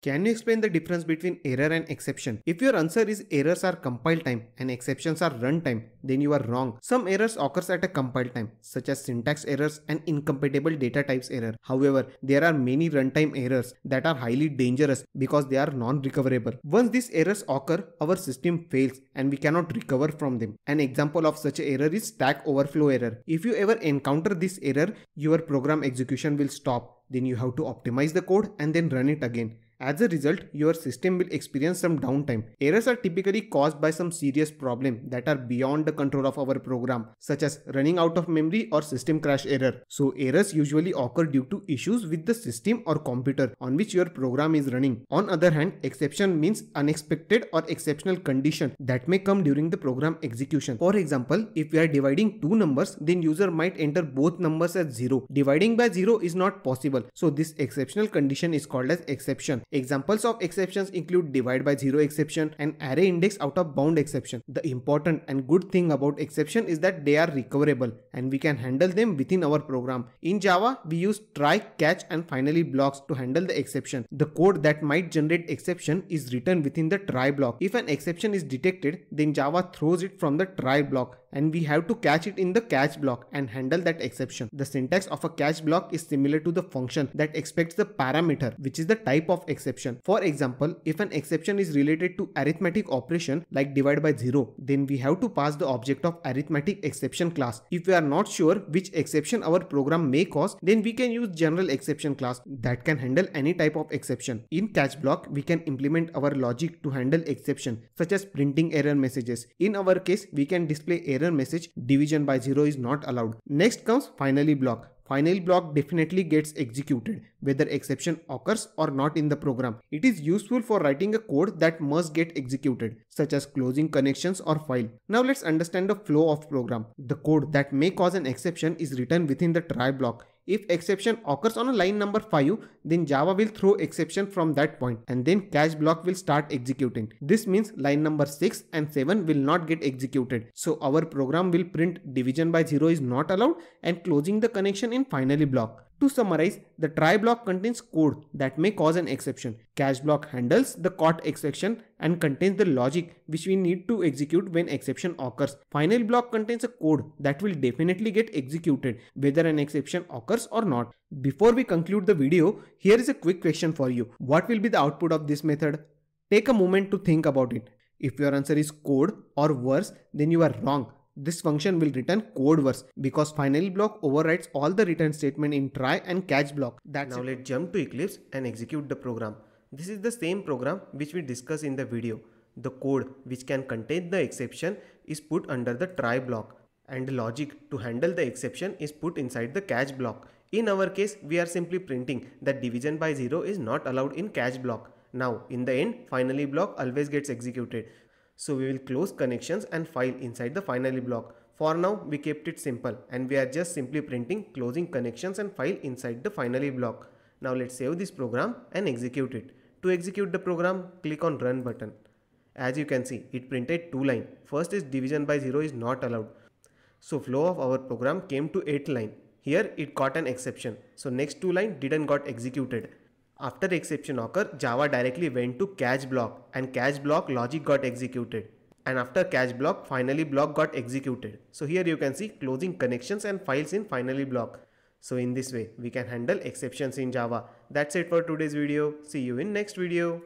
Can you explain the difference between error and exception? If your answer is errors are compile time and exceptions are runtime, then you are wrong. Some errors occurs at a compile time, such as syntax errors and incompatible data types error. However, there are many runtime errors that are highly dangerous because they are non-recoverable. Once these errors occur, our system fails and we cannot recover from them. An example of such an error is stack overflow error. If you ever encounter this error, your program execution will stop. Then you have to optimize the code and then run it again. As a result, your system will experience some downtime. Errors are typically caused by some serious problem that are beyond the control of our program, such as running out of memory or system crash error. So errors usually occur due to issues with the system or computer on which your program is running. On other hand, exception means unexpected or exceptional condition that may come during the program execution. For example, if we are dividing two numbers, then user might enter both numbers as 0. Dividing by 0 is not possible. So this exceptional condition is called as exception. Examples of exceptions include divide by 0 exception and array index out of bound exception. The important and good thing about exception is that they are recoverable and we can handle them within our program. In Java, we use try, catch and finally blocks to handle the exception. The code that might generate exception is written within the try block. If an exception is detected, then Java throws it from the try block and we have to catch it in the catch block and handle that exception. The syntax of a catch block is similar to the function that expects the parameter, which is the type of exception. For example, if an exception is related to arithmetic operation like divide by 0, then we have to pass the object of arithmetic exception class. If we are not sure which exception our program may cause, then we can use general exception class that can handle any type of exception. In catch block, we can implement our logic to handle exception, such as printing error messages. In our case, we can display error message division by 0 is not allowed. Next comes finally block. Finally block definitely gets executed whether exception occurs or not in the program. It is useful for writing a code that must get executed, such as closing connections or file. Now let's understand the flow of program. The code that may cause an exception is written within the try block. If exception occurs on a line number 5, then Java will throw exception from that point and then catch block will start executing. This means line number 6 and 7 will not get executed. So our program will print division by 0 is not allowed and closing the connection in finally block. To summarize, the try block contains code that may cause an exception. Catch block handles the caught exception and contains the logic which we need to execute when exception occurs. Final block contains a code that will definitely get executed whether an exception occurs or not. Before we conclude the video, here is a quick question for you. What will be the output of this method? Take a moment to think about it. If your answer is code or verse, then you are wrong. This function will return CodeVerse because finally block overrides all the return statement in try and catch block. Now let's jump to Eclipse and execute the program. This is the same program which we discussed in the video. The code which can contain the exception is put under the try block and the logic to handle the exception is put inside the catch block. In our case, we are simply printing that division by 0 is not allowed in catch block. Now in the end, finally block always gets executed. So we will close connections and file inside the finally block. For now, we kept it simple and we are just simply printing closing connections and file inside the finally block. Now let's save this program and execute it. To execute the program, click on run button. As you can see, it printed 2 lines. First is division by 0 is not allowed. So flow of our program came to 8 line. Here it got an exception. So next 2 line didn't got executed. After exception occurred, Java directly went to catch block and catch block logic got executed. And after catch block, finally block got executed. So here you can see closing connections and files in finally block. So in this way, we can handle exceptions in Java. That's it for today's video. See you in next video.